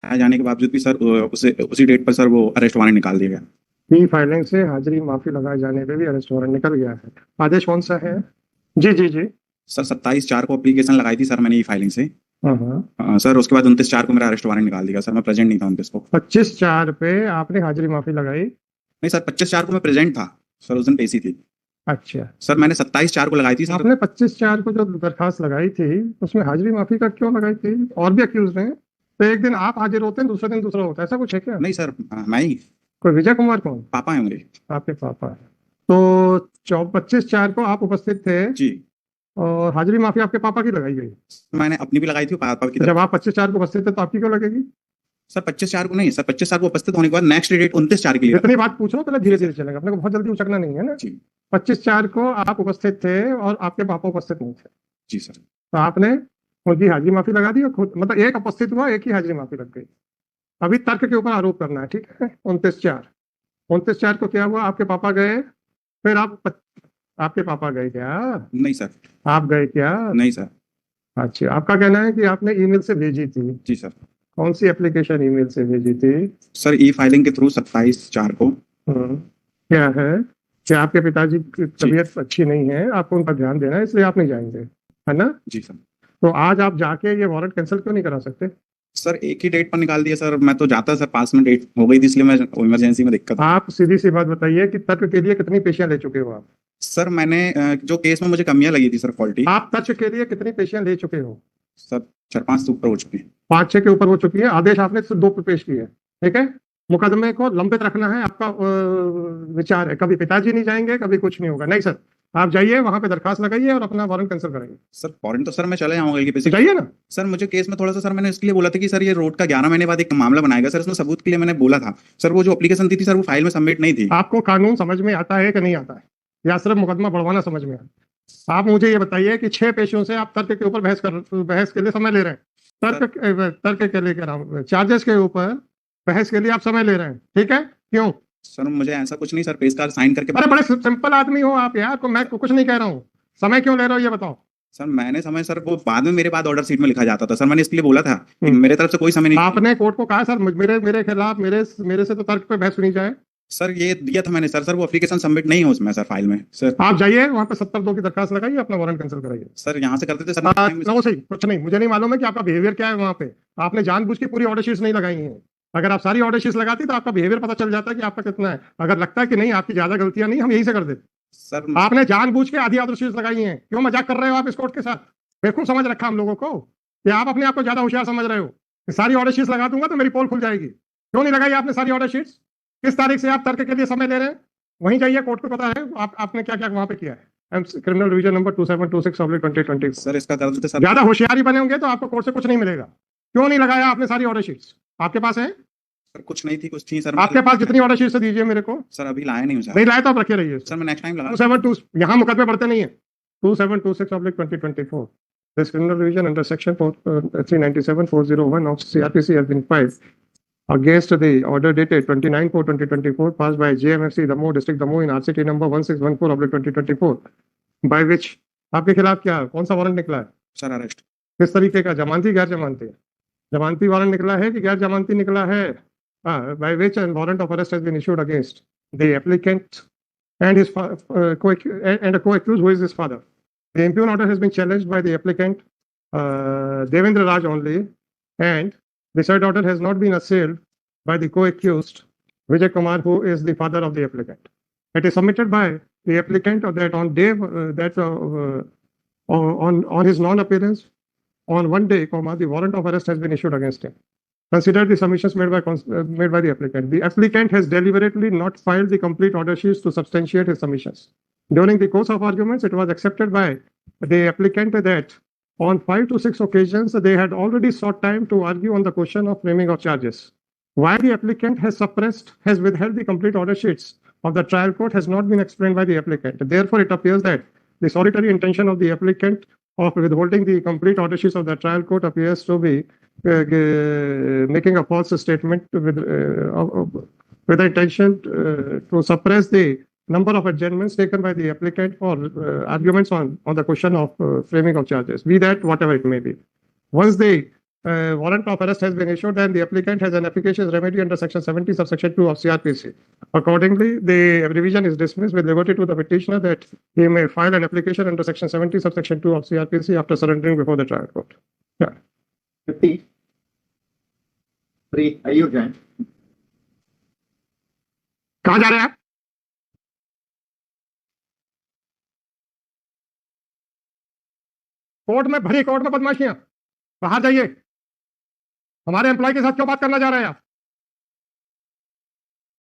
लगाए जाने के बावजूद भी सर उसी डेट पर सर वो अरेस्ट वारंट निकाल दिया गया। ई फाइलिंग से हाजिरी माफी लगाए जाने पे भी अरेस्ट वारंट निकल गया है। आदेश कौन सा है? जी जी जी। सर 27/4 को एप्लीकेशन लगाई थी सर मैंने ई फाइलिंग से। हाँ, सर उसके बाद 29/4 को मेरा अरेस्ट वारंट निकाल दिया सर, मैं प्रेजेंट नहीं था 29 को। 25/4 पे आपने हाजिरी माफी लगाई? नहीं सर, 25/4 को मैं प्रेजेंट था सर, उस दिन पेशी थी। अच्छा, सर मैंने 27/4 को लगाई थी सर। आपने 25/4 को जो दरखास्त लगाई थी उसमें हाजिरी माफी का क्यों लगाई थी? और भी अक्यूज हैं, तो एक दिन आप हाजिर होते हैं, दूसरे दिन दूसरा होता है, ऐसा कुछ है क्या? नहीं सर, मैं ही। कोई विजय कुमार कौन? पापा है मेरे। आपके पापा है। तो 25/4 को आप उपस्थित थे जी। और हाजिरी माफी आपके पापा की लगाई गई। मैंने अपनी भी लगाई थी पापा की तरफ। जब आप 25/4 को उपस्थित थे तो आपकी क्यों लगेगी? सर 25/4 को नहीं सर, 25/4 को उपस्थित होने के बाद नेक्स्ट डेट 29/4 के लिए। इतनी बात पूछ रहा हूँ, पहले धीरे धीरे चलेगा, अपने को बहुत जल्दी उचकना नहीं है ना। जी 25/4 को आप उपस्थित थे और आपके पापा उपस्थित नहीं थे, जी सर। तो आपने उनकी हाजिरी माफी लगा दी और खुद, मतलब एक उपस्थित हुआ, एक ही हाजिरी माफी लग गई। अभी तर्क के ऊपर आरोप करना है, ठीक है? 29/4 को क्या हुआ? आपके पापा गए, फिर आपके पापा गए क्या? नहीं सर। आप गए क्या? नहीं सर। अच्छा, आपका कहना है कि आपने ईमेल से भेजी थी। जी सर। कौन सी एप्लीकेशन ईमेल से भेजी थी? सर ई फाइलिंग के थ्रू 27/4 को। क्या है कि आपके पिताजी की तबीयत अच्छी नहीं है, आपको उन पर ध्यान देना है, इसलिए आप नहीं जाएंगे, है ना? जी सर। तो आज आप जाके ये वारंट कैंसिल क्यों नहीं करा सकते? सर एक ही डेट पर निकाल दिया सर, मैं तो जाता सर, पास में डेट हो गई थी इसलिए मैं इमरजेंसी में दिक्कत। आप सीधी सी बात बताइए कि तर्क के लिए कितनी पेशियां ले चुके हो आप? सर मैंने जो केस में मुझे कमियां लगी थी सर, फॉल्टी। आप तर्क के लिए कितनी पेशियां ले चुके हो? सर 4-5 से ऊपर हो चुकी है। 5-6 के ऊपर हो चुकी है। आदेश आपने सिर्फ 2 पे पेश किए, ठीक है? मुकदमे को लंबित रखना है, आपका विचार है। कभी पिताजी नहीं जाएंगे, कभी कुछ नहीं होगा। नहीं सर, आप जाइए वहां पे दरखास्त लगाइए और अपना वारंट कैंसिल कराइए। सर वारंट तो सर मैं चले जाऊंगा कि तो जाइए ना। सर मुझे केस में थोड़ा सा सर, मैंने इसलिए बोला था कि सर ये रोड का 11 महीने बाद एक मामला बनाएगा सर, इसमें सबूत के लिए मैंने बोला था सर। वो जो एप्लीकेशन दी थी सर वो फाइल में सबमिट नहीं थी। आपको कानून समझ में आता है कि नहीं आता है, या सिर्फ मुकदमा बढ़वाना समझ में आता है? आप मुझे ये बताइए कि 6 पेशियों से आप तर्क के ऊपर बहस के लिए समय ले रहे हैं। तर्क के लिए कह रहा हूँ, चार्जेस के ऊपर बहस के लिए आप समय ले रहे हैं, ठीक है? क्यों? सर मुझे ऐसा कुछ नहीं सर, पेश कार्ड साइन करके। अरे बड़े सिंपल आदमी हो आप यार, मैं कुछ नहीं कह रहा हूँ। समय क्यों ले रहे हो ये बताओ। सर मैंने समय सर वो बाद में मेरे बाद ऑर्डर शीट में लिखा जाता था सर, मैंने इसलिए बोला था कि मेरे तरफ से कोई समय नहीं। आपने कोर्ट को कहा सर मेरे खिलाफ मेरे से तो तर्क पे बहस सुनी जाए। सर ये दिया था मैंने सर वो एप्लीकेशन सबमिट नहीं है उसमें सर, फाइल में सर। आप जाइए वहां पे 70(2) की दरखास्त लगाइए, अपना वारंट कैंसिल कराइए। सर यहाँ से करते थे सर। नो सही कुछ नहीं, मुझे नहीं मालूम है कि आपका बिहेवियर क्या है वहां पे। आपने जानबूझ के पूरी ऑर्डर शीट्स नहीं लगाई हैं। अगर आप सारी ऑर्डर शीट्स लगाती तो आपका बिहेवियर पता चल जाता है कि आपका कितना है। अगर लगता है कि नहीं आपकी ज्यादा गलतियां नहीं, हम यहीं से कर देते। सर आपने जानबूझ के आधी ऑर्डर शीट्स लगाई हैं। क्यों मजाक कर रहे हो आप इस कोर्ट के साथ? बिल्कुल समझ रखा हम लोगों को कि आप अपने आप को ज्यादा होशियार समझ रहे हो। सारी ऑर्डर शीट्स लगा दूंगा तो मेरी पोल खुल जाएगी। क्यों नहीं लगाई आपने सारी ऑर्डर शीट्स? किस तारीख से आप तर्क के लिए समय ले रहे हैं? वहीं जाइए, कोर्ट को पता है आपने क्या क्या वहां पे किया है। Criminal revision number 2726/2020। सर इसका दर्ज थे सर। ज्यादा होशियारी बने होंगे तो आपको कोर्ट से कुछ नहीं मिलेगा। क्यों नहीं लगाया आपने सारी ऑर्डर शीट्स? आपके पास है? सर कुछ नहीं थी, कुछ थी सर। आपके पास जितनी ऑर्डर शीट्स दीजिए मेरे को। सर अभी लाए नहीं हूं सर। नहीं लाए तो आप रखे रहिए सर, मैं नेक्स्ट टाइम लगा। 272 यहाँ मुकदमे बढ़ते नहीं है। 2726/2024 This criminal revision under section 397/401 of CRPC has been filed against the order dated 29/4/2024 passed by JMFC Damoh District Damoh in RCT number 1614/2024 by which आपके खिलाफ क्या कौन सा वारंट निकला है? Sir arrest. किस तरीके का? जमानती गैर जमानती? जमानती वारंट निकला है कि गैर जमानती निकला है? by which a warrant of arrest has been issued against the applicant and his and a co-accused who is his father. The impugn order has been challenged by the applicant Devendra Raj only, and the said order has not been assailed by the co-accused Vijay Kumar, who is the father of the applicant. It is submitted by the applicant that on day on his non-appearance on one day, the warrant of arrest has been issued against him. Consider the submissions made by the applicant. The applicant has deliberately not filed the complete order sheets to substantiate his submissions. During the course of arguments, it was accepted by the applicant that on 5 to 6 occasions, they had already sought time to argue on the question of framing of charges. Why the applicant has withheld the complete order sheets of the trial court has not been explained by the applicant. Therefore, it appears that the solitary intention of the applicant of withholding the complete order sheets of the trial court appears to be making a false statement with the intention to suppress the number of adjournments taken by the applicant for arguments on the question of framing of charges, be that whatever it may be. Once the warrant of arrest has been issued and the applicant has an efficacious remedy under section 70 subsection 2 of CRPC. Accordingly, the revision is dismissed with liberty to the petitioner that he may file an application under section 70 subsection 2 of CRPC after surrendering before the trial court. Yeah. 50. 3. Ayur Jain. कहाँ जा रहे हैं आप? Court में भरी court में बदमाशियां, बाहर जाइए। हमारे एम्प्लॉय के साथ क्यों बात करना जा रहे हैं आप?